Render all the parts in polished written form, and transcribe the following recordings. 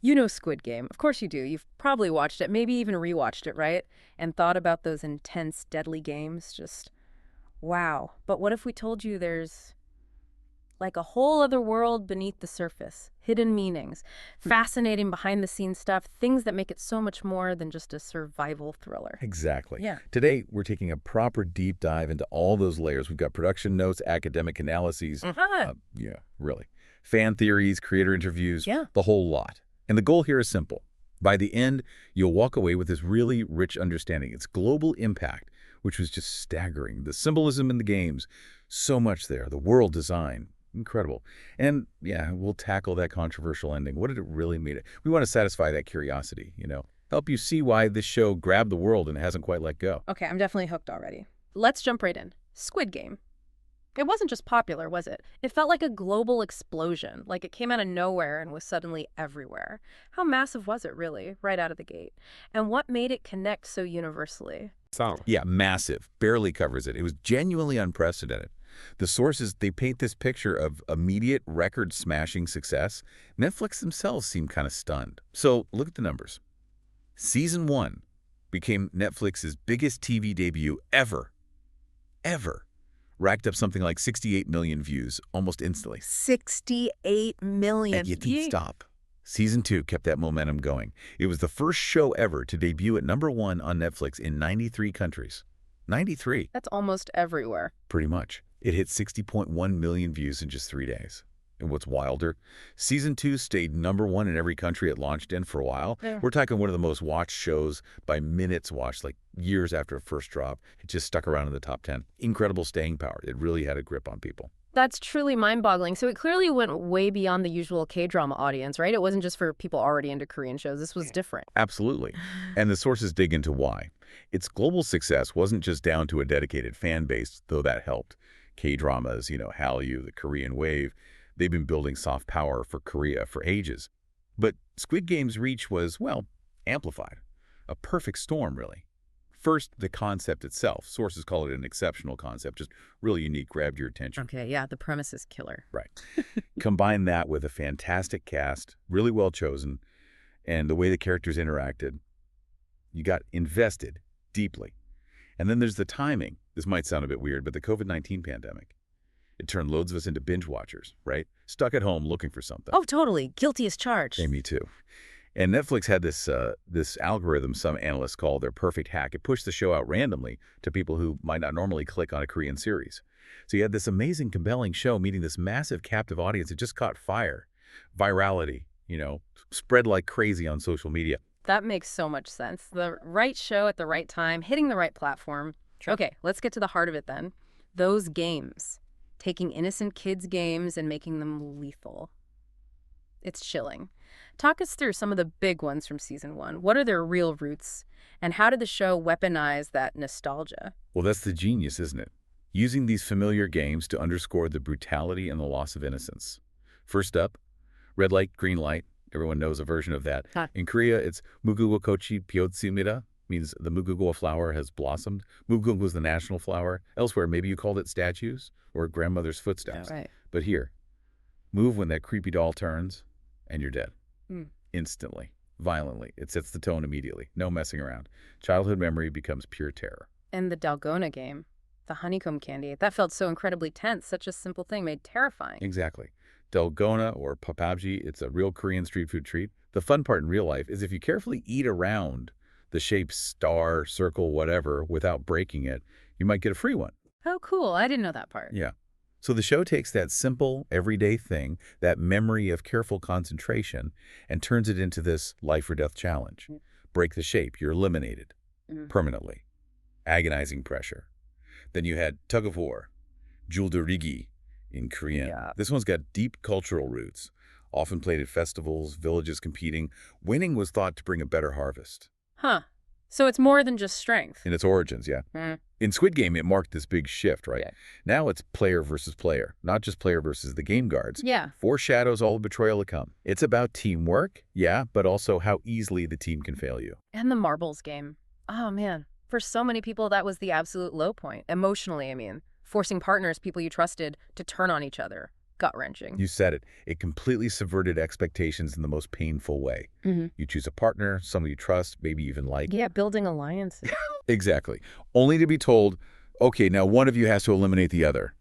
You know Squid Game. Of course you do. You've probably watched it, maybe even rewatched it, right? And thought about those intense, deadly games. Just, wow. But what if we told you there's like a whole other world beneath the surface? Hidden meanings, fascinating behind the scenes stuff, things that make it so much more than just a survival thriller. Exactly. Yeah. Today, we're taking a proper deep dive into all those layers. We've got production notes, academic analyses. Yeah, really. Fan theories, creator interviews, Yeah. the whole lot. And the goal here is simple. By the end, you'll walk away with this really rich understanding. Its global impact, which was just staggering. The symbolism in the games, so much there. The world design, incredible. And yeah, we'll tackle that controversial ending. What did it really mean? We want to satisfy that curiosity, help you see why this show grabbed the world and hasn't quite let go. Okay, I'm definitely hooked already. Let's jump right in. Squid Game. It wasn't just popular, was it? It felt like a global explosion, like it came out of nowhere and was suddenly everywhere. How massive was it, really, right out of the gate? And what made it connect so universally? Yeah, massive. Barely covers it. It was genuinely unprecedented. The sources, they paint this picture of immediate record-smashing success. Netflix themselves seem kind of stunned. So look at the numbers. Season 1 became Netflix's biggest TV debut ever. Ever. Racked up something like 68 million views almost instantly. 68 million. And you didn't stop. Season 2 kept that momentum going. It was the first show ever to debut at #1 on Netflix in 93 countries. 93. That's almost everywhere. Pretty much. It hit 60.1 million views in just 3 days. And what's wilder, Season 2 stayed #1 in every country it launched in for a while. Yeah. We're talking one of the most watched shows by minutes watched, like years after it first dropped. It just stuck around in the top 10. Incredible staying power. It really had a grip on people. That's truly mind-boggling. So it clearly went way beyond the usual K-drama audience, right? It wasn't just for people already into Korean shows. This was different. Absolutely. And the sources dig into why. Its global success wasn't just down to a dedicated fan base, though that helped. K-dramas, Hallyu, the Korean wave, they've been building soft power for Korea for ages. But Squid Game's reach was, well, amplified. A perfect storm, really. First, the concept itself. Sources call it an exceptional concept, just really unique, grabbed your attention. Okay, yeah, the premise is killer. Right. Combine that with a fantastic cast, really well chosen, and the way the characters interacted, you got invested deeply. And then there's the timing. This might sound a bit weird, but the COVID-19 pandemic. It turned loads of us into binge watchers, right? Stuck at home looking for something. Oh, totally. Guilty as charged. Hey, me too. And Netflix had this algorithm some analysts call their perfect hack. It pushed the show out randomly to people who might not normally click on a Korean series. So you had this amazing, compelling show meeting this massive captive audience. It just caught fire. Virality, spread like crazy on social media. That makes so much sense. The right show at the right time, hitting the right platform. Sure. Okay, let's get to the heart of it then. Those games. Taking innocent kids' games and making them lethal. It's chilling. Talk us through some of the big ones from Season 1. What are their real roots? And how did the show weaponize that nostalgia? Well, that's the genius, isn't it? Using these familiar games to underscore the brutality and the loss of innocence. First up, red light, green light. Everyone knows a version of that. Huh. In Korea, it's mugugo kochi pyotsumida, means the mugugo flower has blossomed. Mugugo was the national flower. Elsewhere, maybe you called it statues or grandmother's footsteps. Oh, right. But here, move when that creepy doll turns, and you're dead. Mm. Instantly, violently. It sets the tone immediately. No messing around. Childhood memory becomes pure terror. And the Dalgona game, the honeycomb candy, that felt so incredibly tense. Such a simple thing made terrifying. Exactly. Dalgona or papabji, it's a real Korean street food treat. The fun part in real life is if you carefully eat around the shape star, circle, whatever, without breaking it, you might get a free one. Oh, cool. I didn't know that part. Yeah. So the show takes that simple, everyday thing, that memory of careful concentration, and turns it into this life or death challenge. Break the shape, you're eliminated permanently. Agonizing pressure. Then you had Tug of War, Julderigi in Korean. Yeah. This one's got deep cultural roots, often played at festivals, villages competing. Winning was thought to bring a better harvest. Huh. So it's more than just strength. In its origins, yeah. Mm. In Squid Game, it marked this big shift, right? Yeah. Now it's player versus player, not just player versus the game guards. Yeah. Foreshadows all the betrayal to come. It's about teamwork, yeah, but also how easily the team can fail you. And the marbles game. Oh, man. For so many people, that was the absolute low point. Emotionally, I mean. Forcing partners, people you trusted, to turn on each other. gut-wrenching. You said it. It completely subverted expectations in the most painful way. You choose a partner, someone you trust, maybe even like. Yeah, building alliances. Exactly. Only to be told, okay, now one of you has to eliminate the other.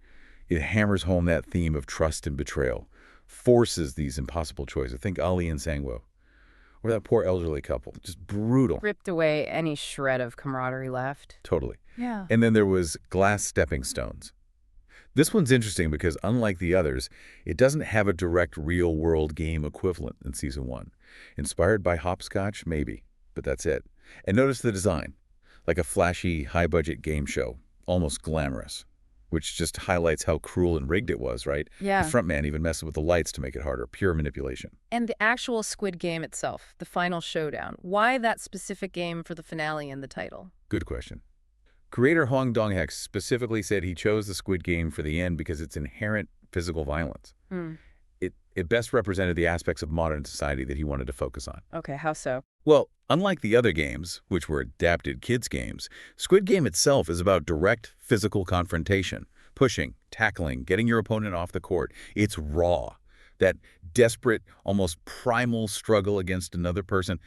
It hammers home that theme of trust and betrayal, forces these impossible choices. Think Ali and Sangwo, or that poor elderly couple. Just brutal. Ripped away any shred of camaraderie left. Totally. Yeah. And then there was Glass Stepping Stones. This one's interesting because, unlike the others, it doesn't have a direct real-world game equivalent in Season 1. Inspired by Hopscotch? Maybe, but that's it. And notice the design, like a flashy, high-budget game show, almost glamorous, which just highlights how cruel and rigged it was, right? Yeah. The front man even messes with the lights to make it harder, pure manipulation. And the actual Squid Game itself, the final showdown, why that specific game for the finale and the title? Good question. Creator Hwang Dong-hak specifically said he chose the Squid Game for the end because its inherent physical violence. It best represented the aspects of modern society that he wanted to focus on. Okay, how so? Well, unlike the other games, which were adapted kids' games, Squid Game itself is about direct physical confrontation, pushing, tackling, getting your opponent off the court. It's raw. That desperate, almost primal struggle against another person.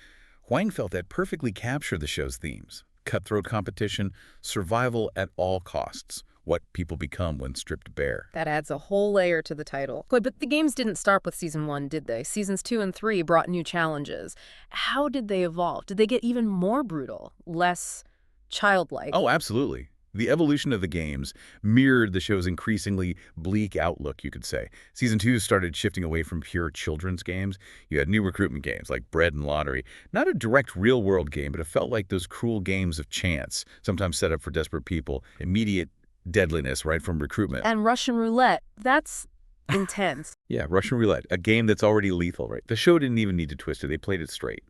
Hwang felt that perfectly captured the show's themes. Cutthroat competition, survival at all costs, what people become when stripped bare. That adds a whole layer to the title. But the games didn't start with Season 1, did they? Seasons 2 and 3 brought new challenges. How did they evolve? Did they get even more brutal, less childlike? Oh, absolutely. The evolution of the games mirrored the show's increasingly bleak outlook, you could say. Season 2 started shifting away from pure children's games. You had new recruitment games like Bread and Lottery. Not a direct real-world game, but it felt like those cruel games of chance, sometimes set up for desperate people. Immediate deadliness right from recruitment. And Russian roulette, that's intense. Yeah, Russian roulette, a game that's already lethal, right? The show didn't even need to twist it. They played it straight,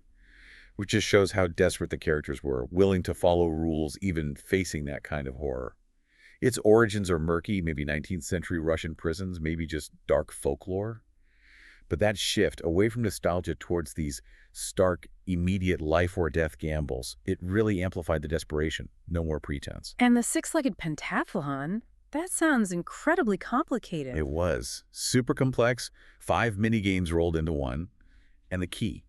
which just shows how desperate the characters were, willing to follow rules even facing that kind of horror. Its origins are murky, maybe 19th century Russian prisons, maybe just dark folklore. But that shift away from nostalgia towards these stark, immediate life or death gambles, it really amplified the desperation. No more pretense. And the six-legged pentathlon, that sounds incredibly complicated. It was. Super complex, 5 mini-games rolled into one. And the key: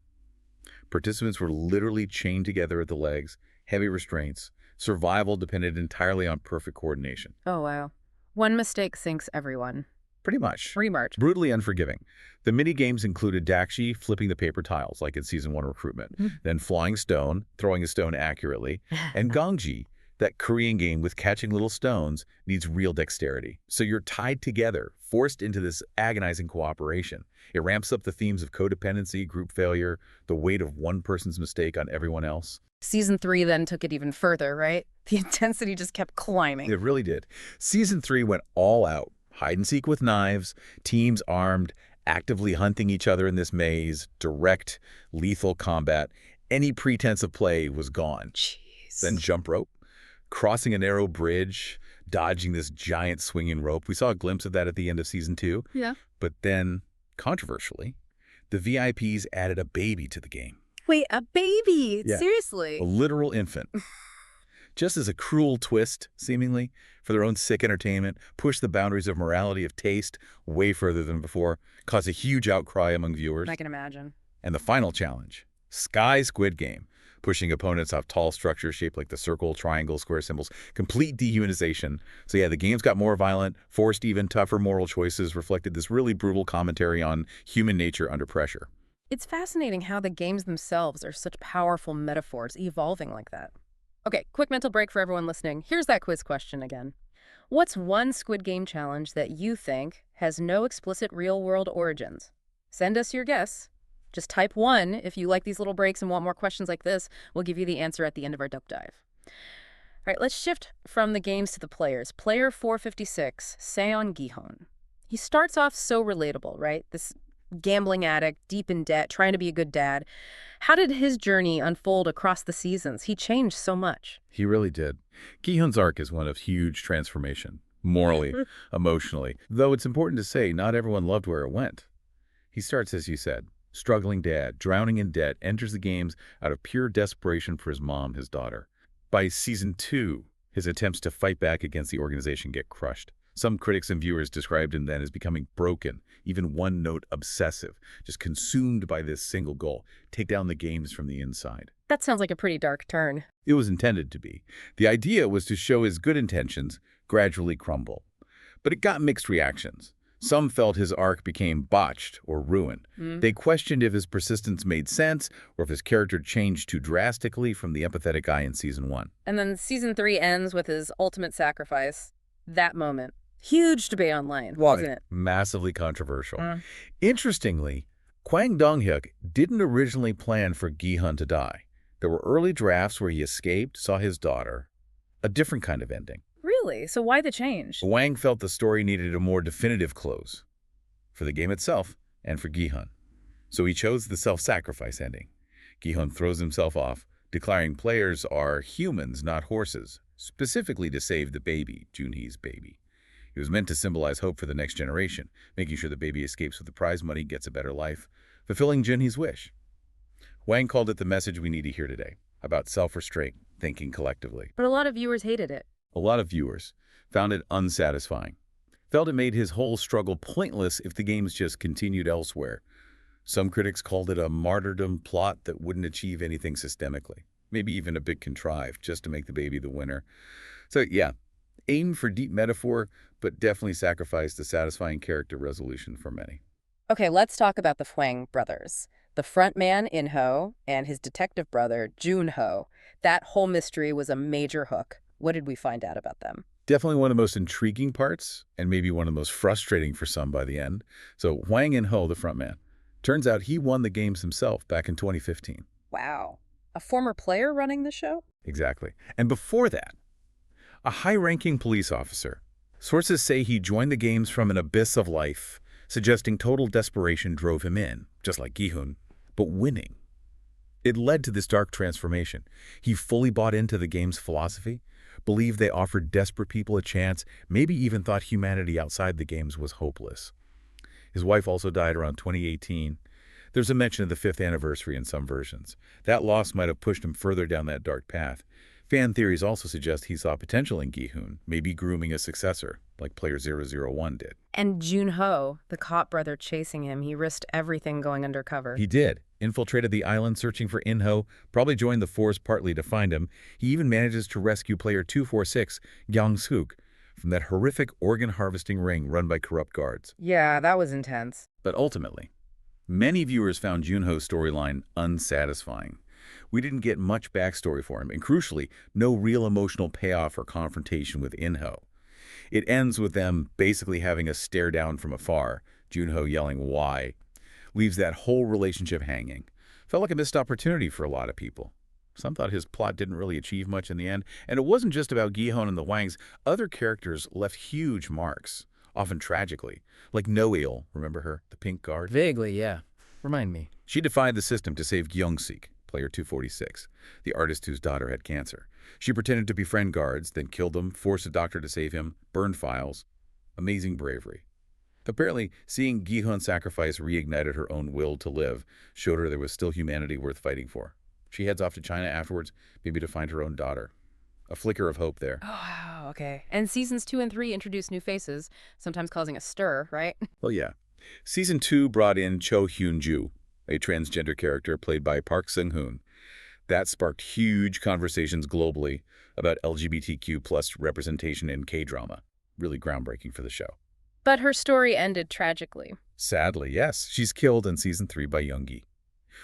participants were literally chained together at the legs, heavy restraints. Survival depended entirely on perfect coordination. Oh, wow. One mistake sinks everyone. Pretty much. Pretty much. Brutally unforgiving. The mini-games included Dakshi flipping the paper tiles, like in Season 1 recruitment, then flying stone, throwing a stone accurately, and Gongji, that Korean game with catching little stones, needs real dexterity. So you're tied together, forced into this agonizing cooperation. It ramps up the themes of codependency, group failure, the weight of one person's mistake on everyone else. Season 3 then took it even further, right? The intensity just kept climbing. It really did. Season 3 went all out. Hide and seek with knives, teams armed, actively hunting each other in this maze, direct, lethal combat. Any pretense of play was gone. Jeez. Then jump rope, crossing a narrow bridge, dodging this giant swinging rope. We saw a glimpse of that at the end of Season 2. Yeah. But then, controversially, the VIPs added a baby to the game. Wait, a baby? Yeah. Seriously? A literal infant. Just as a cruel twist, seemingly, for their own sick entertainment, pushed the boundaries of morality of taste way further than before, caused a huge outcry among viewers. I can imagine. And the final challenge, Sky Squid Game, pushing opponents off tall structures shaped like the circle, triangle, square symbols, complete dehumanization. So yeah, the games got more violent, forced even tougher moral choices, reflected this really brutal commentary on human nature under pressure. It's fascinating how the games themselves are such powerful metaphors, evolving like that. Okay, quick mental break for everyone listening. Here's that quiz question again. What's one Squid Game challenge that you think has no explicit real-world origins? Send us your guess. Just type 1 if you like these little breaks and want more questions like this. We'll give you the answer at the end of our deep dive. All right, let's shift from the games to the players. Player 456, Seon Gi-hun. He starts off so relatable, right? This gambling addict, deep in debt, trying to be a good dad. How did his journey unfold across the seasons? He changed so much. He really did. Gi-hun's arc is one of huge transformation, morally, emotionally. Though it's important to say not everyone loved where it went. He starts, as you said, struggling dad, drowning in debt, enters the games out of pure desperation for his mom, his daughter. By Season 2, his attempts to fight back against the organization get crushed. Some critics and viewers described him then as becoming broken, even one-note obsessive, just consumed by this single goal, take down the games from the inside. That sounds like a pretty dark turn. It was intended to be. The idea was to show his good intentions gradually crumble. But it got mixed reactions. Some felt his arc became botched or ruined. They questioned if his persistence made sense or if his character changed too drastically from the empathetic guy in Season 1. And then Season 3 ends with his ultimate sacrifice. That moment. Huge debate online, wasn't it? Massively controversial. Interestingly, Hwang Dong-hyuk didn't originally plan for Gi-hun to die. There were early drafts where he escaped, saw his daughter. A different kind of ending. Really? So why the change? Hwang felt the story needed a more definitive close for the game itself and for Gi-hun. So he chose the self-sacrifice ending. Gi-hun throws himself off, declaring players are humans, not horses, specifically to save the baby, Junhee's baby. It was meant to symbolize hope for the next generation, making sure the baby escapes with the prize money, gets a better life, fulfilling Junhee's wish. Hwang called it the message we need to hear today, about self-restraint, thinking collectively. But a lot of viewers hated it. A lot of viewers found it unsatisfying, felt it made his whole struggle pointless if the games just continued elsewhere. Some critics called it a martyrdom plot that wouldn't achieve anything systemically, maybe even a bit contrived just to make the baby the winner. So yeah, aim for deep metaphor, but definitely sacrificed the satisfying character resolution for many. Okay, let's talk about the Hwang brothers. The front man, In-ho, and his detective brother, Jun-ho. That whole mystery was a major hook. What did we find out about them? Definitely one of the most intriguing parts, and maybe one of the most frustrating for some by the end. So Hwang In-ho, the front man, turns out he won the games himself back in 2015. Wow. A former player running the show? Exactly. And before that, a high-ranking police officer. Sources say he joined the games from an abyss of life, suggesting total desperation drove him in, just like Gi-hun, but winning. It led to this dark transformation. He fully bought into the game's philosophy, believed they offered desperate people a chance, maybe even thought humanity outside the games was hopeless. His wife also died around 2018. There's a mention of the 5th anniversary in some versions. That loss might have pushed him further down that dark path. Fan theories also suggest he saw potential in Gi-hun, maybe grooming a successor, like Player 001 did. And Jun-ho, the cop brother chasing him, he risked everything going undercover. He did. Infiltrated the island searching for In-ho, probably joined the force partly to find him. He even manages to rescue Player 246, Yang-suk, from that horrific organ harvesting ring run by corrupt guards. Yeah, that was intense. But ultimately, many viewers found Jun-ho's storyline unsatisfying. We didn't get much backstory for him, and crucially, no real emotional payoff or confrontation with In-ho. It ends with them basically having a stare down from afar, Jun-ho yelling why, leaves that whole relationship hanging. Felt like a missed opportunity for a lot of people. Some thought his plot didn't really achieve much in the end, and it wasn't just about Gi-hun and the Hwangs. Other characters left huge marks, often tragically, like Noil, remember her, the pink guard? Vaguely, yeah. Remind me. She defied the system to save Young-sik, Player 246, the artist whose daughter had cancer. She pretended to befriend guards, then killed them, forced a doctor to save him, burned files. Amazing bravery. Apparently, seeing Gi-hun's sacrifice reignited her own will to live, showed her there was still humanity worth fighting for. She heads off to China afterwards, maybe to find her own daughter. A flicker of hope there. Oh, wow, okay. And Seasons 2 and 3 introduced new faces, sometimes causing a stir, right? Well, yeah. Season 2 brought in Cho Hyun-ju, a transgender character played by Park Seung-hoon. That sparked huge conversations globally about LGBTQ plus representation in K-drama. Really groundbreaking for the show. But her story ended tragically. Sadly, yes. She's killed in Season 3 by Yoongi,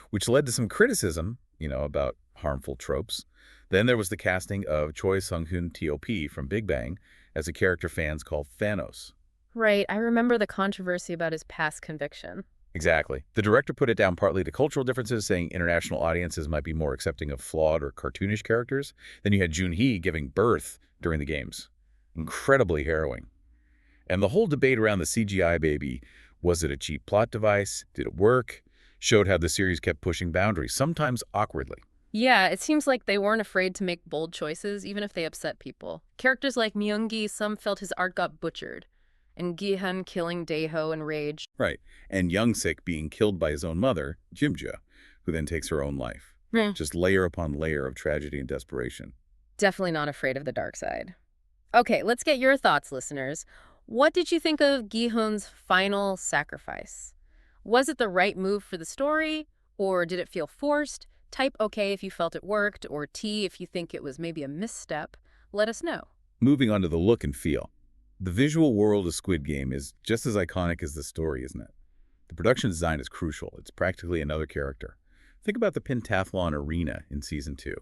which led to some criticism, about harmful tropes. Then there was the casting of Choi Sung-hoon T.O.P. from Big Bang as a character fans called Thanos. Right, I remember the controversy about his past conviction. Exactly. The director put it down partly to cultural differences, saying international audiences might be more accepting of flawed or cartoonish characters. Then you had Junhee giving birth during the games. Incredibly harrowing. And the whole debate around the CGI baby, was it a cheap plot device? Did it work? Showed how the series kept pushing boundaries, sometimes awkwardly. Yeah, it seems like they weren't afraid to make bold choices, even if they upset people. Characters like Myung-gi, some felt his art got butchered. And Gi-hun killing Daeho in rage. Right. And Young-sik being killed by his own mother, Jim-ja, who then takes her own life. Just layer upon layer of tragedy and desperation. Definitely not afraid of the dark side. Okay, let's get your thoughts, listeners. What did you think of Gi-hun's final sacrifice? Was it the right move for the story, or did it feel forced? Type OK if you felt it worked, or T if you think it was maybe a misstep. Let us know. Moving on to the look and feel. The visual world of Squid Game is just as iconic as the story, isn't it? The production design is crucial. It's practically another character. Think about the pentathlon arena in Season 2.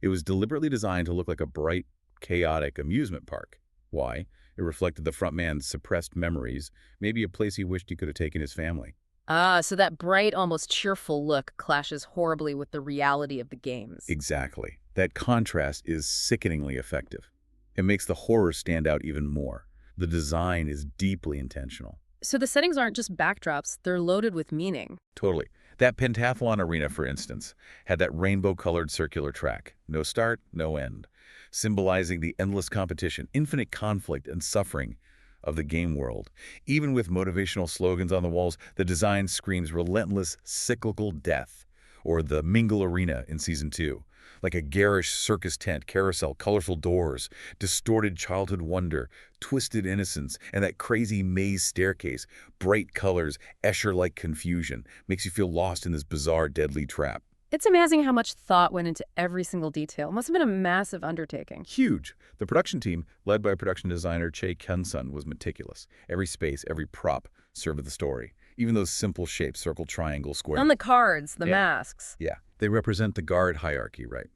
It was deliberately designed to look like a bright, chaotic amusement park. Why? It reflected the front man's suppressed memories, maybe a place he wished he could have taken his family. Ah, so that bright, almost cheerful look clashes horribly with the reality of the games. Exactly. That contrast is sickeningly effective. It makes the horror stand out even more. The design is deeply intentional. So the settings aren't just backdrops, they're loaded with meaning. Totally. That pentathlon arena, for instance, had that rainbow-colored circular track. No start, no end. Symbolizing the endless competition, infinite conflict, and suffering of the game world. Even with motivational slogans on the walls, the design screams relentless, cyclical death. Or the Mingle Arena in Season 2. Like a garish circus tent, carousel, colorful doors, distorted childhood wonder, twisted innocence, and that crazy maze staircase, bright colors, Escher-like confusion, makes you feel lost in this bizarre, deadly trap. It's amazing how much thought went into every single detail. Must have been a massive undertaking. Huge. The production team, led by production designer Chae Kyun-sun, was meticulous. Every space, every prop served the story. Even those simple shapes, circle, triangle, square. On the cards, the masks. Yeah, they represent the guard hierarchy, right?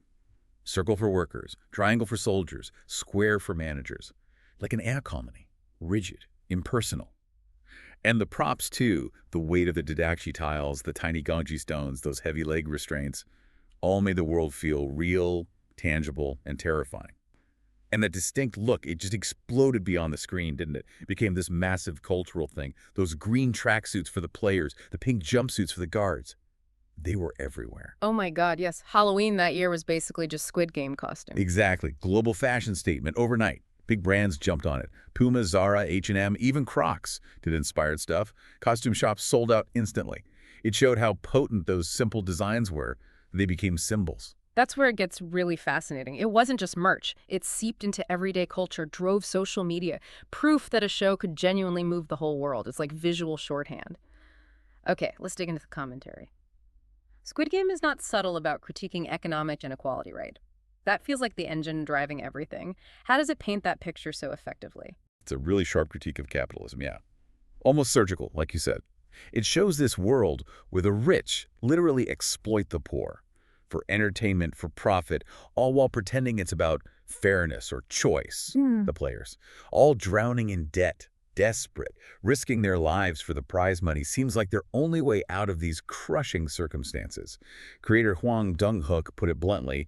Circle for workers, triangle for soldiers, square for managers. Like an air comedy. Rigid, impersonal. And the props, too, the weight of the Dadachi tiles, the tiny Gongji stones, those heavy leg restraints, all made the world feel real, tangible, and terrifying. And that distinct look, it just exploded beyond the screen, didn't it? It became this massive cultural thing. Those green tracksuits for the players, the pink jumpsuits for the guards. They were everywhere. Oh my God, yes. Halloween that year was basically just Squid Game costume. Exactly. Global fashion statement overnight. Big brands jumped on it. Puma, Zara, H&M, even Crocs did inspired stuff. Costume shops sold out instantly. It showed how potent those simple designs were. They became symbols. That's where it gets really fascinating. It wasn't just merch. It seeped into everyday culture, drove social media, proof that a show could genuinely move the whole world. It's like visual shorthand. Okay, let's dig into the commentary. Squid Game is not subtle about critiquing economic inequality, right? That feels like the engine driving everything. How does it paint that picture so effectively? It's a really sharp critique of capitalism, yeah. Almost surgical, like you said. It shows this world where the rich literally exploit the poor. For entertainment, for profit, all while pretending it's about fairness or choice, the players. All drowning in debt, desperate, risking their lives for the prize money seems like their only way out of these crushing circumstances. Creator Hwang put it bluntly,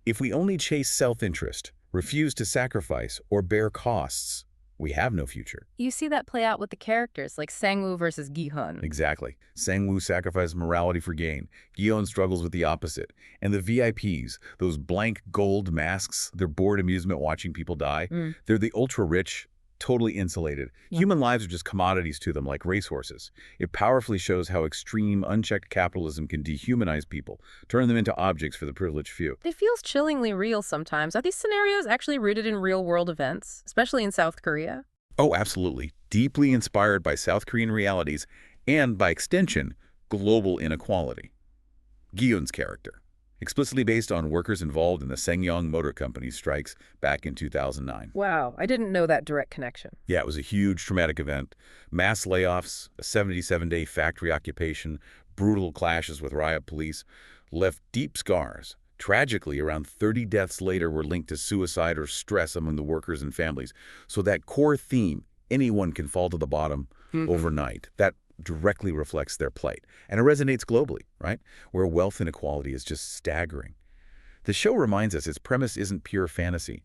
if we only chase self-interest, refuse to sacrifice, or bear costs, we have no future. You see that play out with the characters, like Sang-woo versus Gi-hun. Exactly. Sang-woo sacrifices morality for gain. Gi-hun struggles with the opposite. And the VIPs, those blank gold masks, they're bored amusement watching people die. They're the ultra-rich, totally insulated. Human lives are just commodities to them, like racehorses. It powerfully shows how extreme, unchecked capitalism can dehumanize people, turn them into objects for the privileged few. It feels chillingly real sometimes. Are these scenarios actually rooted in real-world events, especially in South Korea? Oh, absolutely. Deeply inspired by South Korean realities and, by extension, global inequality. Gi-hun's character, explicitly based on workers involved in the Ssangyong Motor Company strikes back in 2009. Wow, I didn't know that direct connection. Yeah, it was a huge traumatic event. Mass layoffs, a 77-day factory occupation, brutal clashes with riot police, left deep scars. Tragically, around 30 deaths later were linked to suicide or stress among the workers and families. So that core theme, anyone can fall to the bottom overnight, that directly reflects their plight. And it resonates globally, right? Where wealth inequality is just staggering. The show reminds us its premise isn't pure fantasy.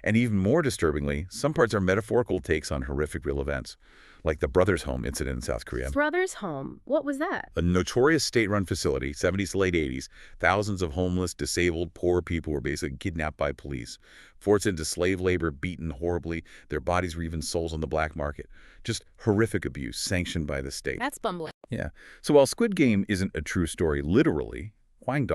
And even more disturbingly, some parts are metaphorical takes on horrific real events, like the Brothers Home incident in South Korea. Brothers Home? What was that? A notorious state-run facility, 70s to late 80s, thousands of homeless, disabled, poor people were basically kidnapped by police, forced into slave labor, beaten horribly, their bodies were even sold on the black market. Just horrific abuse sanctioned by the state. That's bumbling. Yeah. So while Squid Game isn't a true story literally, Hwang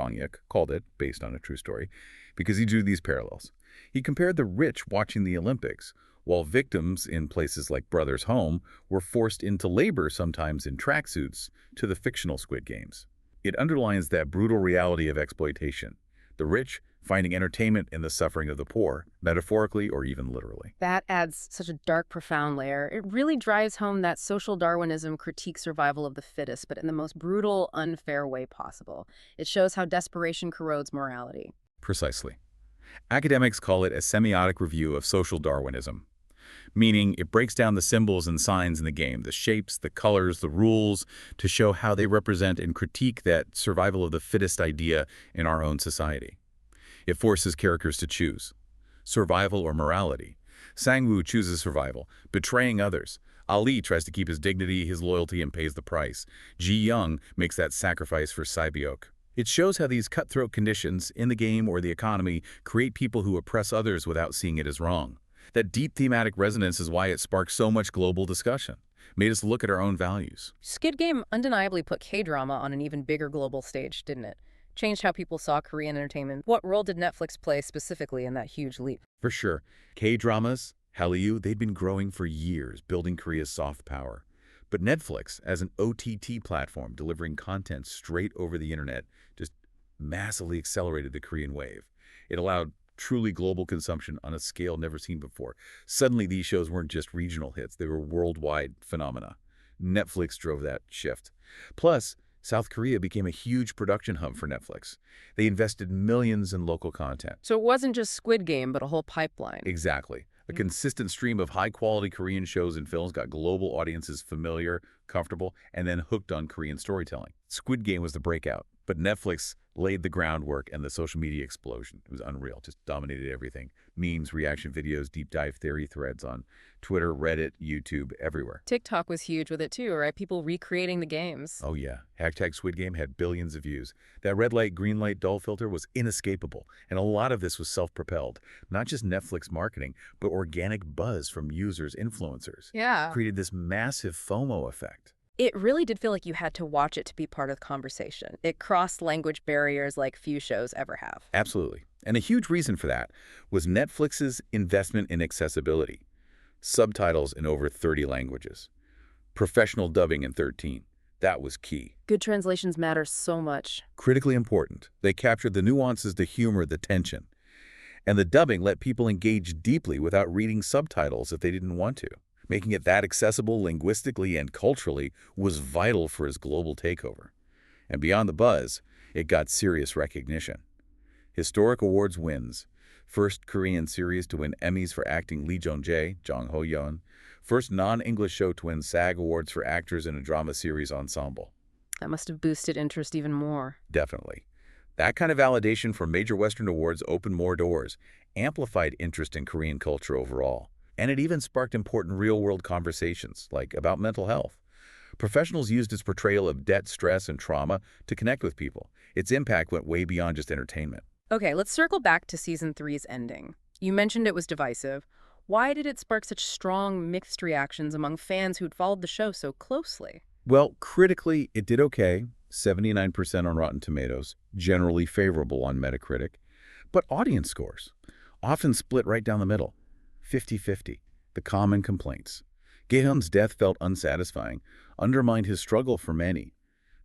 called it based on a true story because he drew these parallels. He compared the rich watching the Olympics, while victims in places like Brother's Home were forced into labor, sometimes in tracksuits, to the fictional Squid Games. It underlines that brutal reality of exploitation, the rich finding entertainment in the suffering of the poor, metaphorically or even literally. That adds such a dark, profound layer. It really drives home that social Darwinism critiques survival of the fittest, but in the most brutal, unfair way possible. It shows how desperation corrodes morality. Precisely. Academics call it a semiotic review of social Darwinism, meaning it breaks down the symbols and signs in the game, the shapes, the colors, the rules, to show how they represent and critique that survival of the fittest idea in our own society. It forces characters to choose survival or morality. Sang-woo chooses survival, betraying others. Ali tries to keep his dignity, his loyalty, and pays the price. Ji-young makes that sacrifice for Saibyok. It shows how these cutthroat conditions in the game or the economy create people who oppress others without seeing it as wrong. That deep thematic resonance is why it sparked so much global discussion, made us look at our own values. Squid Game undeniably put K-drama on an even bigger global stage, didn't it? Changed how people saw Korean entertainment. What role did Netflix play specifically in that huge leap? For sure. K-dramas, Hallyu, they'd been growing for years, building Korea's soft power. But Netflix, as an OTT platform delivering content straight over the internet, just massively accelerated the Korean wave. It allowed truly global consumption on a scale never seen before. Suddenly, these shows weren't just regional hits. They were worldwide phenomena. Netflix drove that shift. Plus, South Korea became a huge production hub for Netflix. They invested millions in local content. So it wasn't just Squid Game, but a whole pipeline. Exactly. A consistent stream of high-quality Korean shows and films got global audiences familiar, comfortable, and then hooked on Korean storytelling. Squid Game was the breakout, but Netflix laid the groundwork and the social media explosion. It was unreal, just dominated everything. Memes, reaction videos, deep dive theory threads on Twitter, Reddit, YouTube, everywhere. TikTok was huge with it too, right? People recreating the games. Oh yeah, hashtag Squid Game had billions of views. That red light, green light, dull filter was inescapable, and a lot of this was self-propelled. Not just Netflix marketing, but organic buzz from users, influencers. Yeah. Created this massive FOMO effect. It really did feel like you had to watch it to be part of the conversation. It crossed language barriers like few shows ever have. Absolutely. And a huge reason for that was Netflix's investment in accessibility. Subtitles in over 30 languages. Professional dubbing in 13. That was key. Good translations matter so much. Critically important. They captured the nuances, the humor, the tension. And the dubbing let people engage deeply without reading subtitles if they didn't want to. Making it that accessible linguistically and culturally was vital for his global takeover. And beyond the buzz, it got serious recognition. Historic awards wins. First Korean series to win Emmys for acting Lee Jong-jae, Jong Ho-yeon. First non-English show to win SAG awards for actors in a drama series ensemble. That must have boosted interest even more. Definitely. That kind of validation from major Western awards opened more doors, amplified interest in Korean culture overall. And it even sparked important real-world conversations, like about mental health. Professionals used its portrayal of debt, stress, and trauma to connect with people. Its impact went way beyond just entertainment. Okay, let's circle back to Season 3's ending. You mentioned it was divisive. Why did it spark such strong, mixed reactions among fans who'd followed the show so closely? Well, critically, it did okay, 79% on Rotten Tomatoes, generally favorable on Metacritic. But audience scores often split right down the middle. 50-50, the common complaints. Gi-hun's death felt unsatisfying, undermined his struggle for many.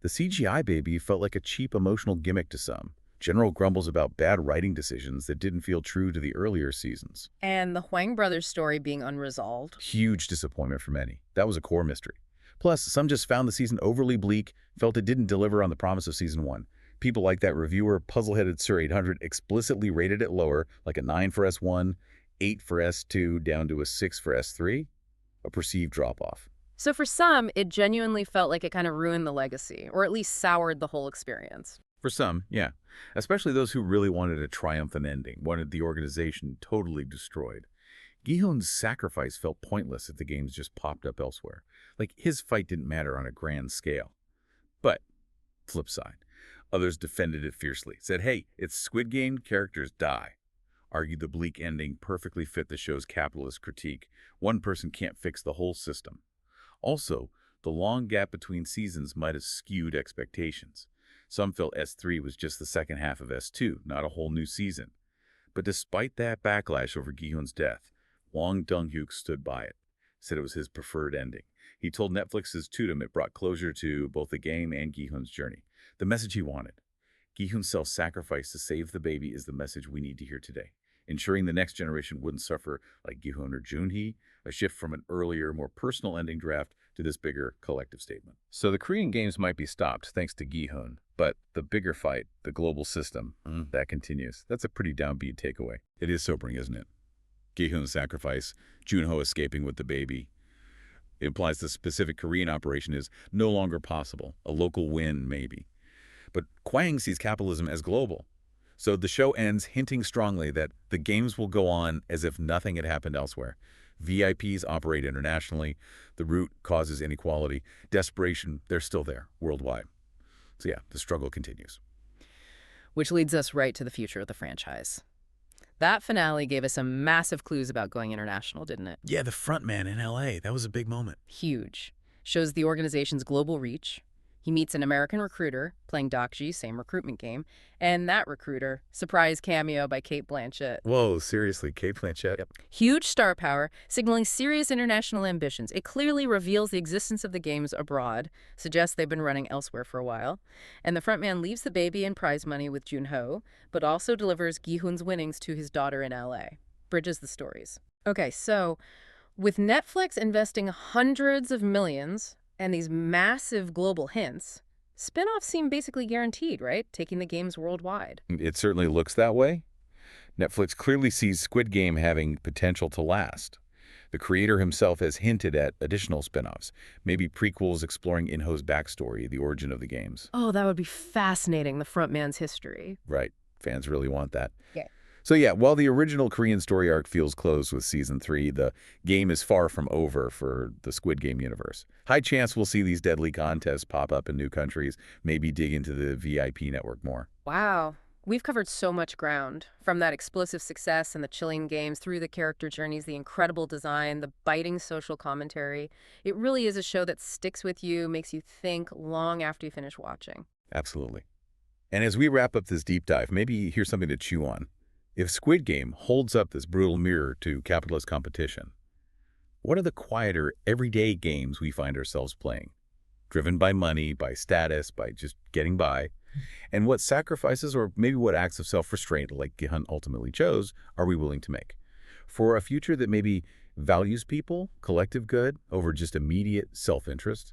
The CGI baby felt like a cheap emotional gimmick to some. General grumbles about bad writing decisions that didn't feel true to the earlier seasons. And the Hwang brothers' story being unresolved. Huge disappointment for many. That was a core mystery. Plus, some just found the season overly bleak, felt it didn't deliver on the promise of Season 1. People like that reviewer, Puzzleheaded Sir 800, explicitly rated it lower, like a 9 for S1, 8 for S2, down to a 6 for S3, a perceived drop-off. So for some, it genuinely felt like it kind of ruined the legacy, or at least soured the whole experience. For some, yeah. Especially those who really wanted a triumphant ending, wanted the organization totally destroyed. Gi-hun's sacrifice felt pointless if the games just popped up elsewhere. Like, his fight didn't matter on a grand scale. But, flip side, others defended it fiercely, said, hey, it's Squid Game, characters die. Argued the bleak ending perfectly fit the show's capitalist critique. One person can't fix the whole system. Also, the long gap between seasons might have skewed expectations. Some felt S3 was just the second half of S2, not a whole new season. But despite that backlash over Gi-hun's death, Hwang Dong-hyuk stood by it, said it was his preferred ending. He told Netflix's Tudum it brought closure to both the game and Gi-hun's journey, the message he wanted. Gi-hun's self-sacrifice to save the baby is the message we need to hear today, ensuring the next generation wouldn't suffer like Gi-hun or Jun-hee, a shift from an earlier, more personal ending draft to this bigger collective statement. So the Korean games might be stopped thanks to Gi-hun, but the bigger fight, the global system, that continues. That's a pretty downbeat takeaway. It is sobering, isn't it? Gi-hun's sacrifice, Jun-ho escaping with the baby. It implies the specific Korean operation is no longer possible, a local win maybe. But Hwang sees capitalism as global. So the show ends hinting strongly that the games will go on as if nothing had happened elsewhere. VIPs operate internationally. The root causes inequality. Desperation, they're still there, worldwide. So yeah, the struggle continues. Which leads us right to the future of the franchise. That finale gave us some massive clues about going international, didn't it? Yeah, the front man in LA, that was a big moment. Huge. Shows the organization's global reach. He meets an American recruiter, playing Dokji, same recruitment game, and that recruiter, surprise cameo by Cate Blanchett. Whoa, seriously, Cate Blanchett? Yep. Huge star power, signaling serious international ambitions. It clearly reveals the existence of the games abroad, suggests they've been running elsewhere for a while. And the frontman leaves the baby and prize money with Jun-ho, but also delivers Gi-hun's winnings to his daughter in LA. Bridges the stories. Okay, so with Netflix investing hundreds of millions and these massive global hints, spin-offs seem basically guaranteed, right? Taking the games worldwide. It certainly looks that way. Netflix clearly sees Squid Game having potential to last. The creator himself has hinted at additional spin-offs, maybe prequels exploring In-ho's backstory, the origin of the games. Oh, that would be fascinating, the frontman's history. Right. Fans really want that. Yeah. So yeah, while the original Korean story arc feels closed with Season 3, the game is far from over for the Squid Game universe. High chance we'll see these deadly contests pop up in new countries, maybe dig into the VIP network more. Wow. We've covered so much ground, from that explosive success and the chilling games through the character journeys, the incredible design, the biting social commentary. It really is a show that sticks with you, makes you think long after you finish watching. Absolutely. And as we wrap up this deep dive, maybe here's something to chew on. If Squid Game holds up this brutal mirror to capitalist competition, what are the quieter, everyday games we find ourselves playing? Driven by money, by status, by just getting by? And what sacrifices or maybe what acts of self-restraint, like Gi-hun ultimately chose, are we willing to make? For a future that maybe values people, collective good, over just immediate self-interest?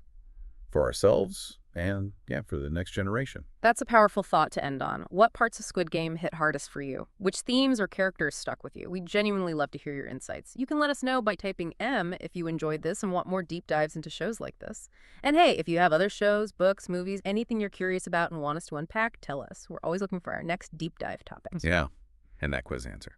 For ourselves and, yeah, for the next generation. That's a powerful thought to end on. What parts of Squid Game hit hardest for you? Which themes or characters stuck with you? We'd genuinely love to hear your insights. You can let us know by typing M if you enjoyed this and want more deep dives into shows like this. And hey, if you have other shows, books, movies, anything you're curious about and want us to unpack, tell us. We're always looking for our next deep dive topics. Yeah, and that quiz answer.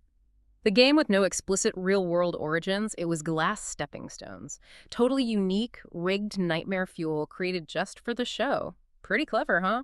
The game with no explicit real-world origins, it was glass stepping stones. Totally unique, rigged nightmare fuel created just for the show. Pretty clever, huh?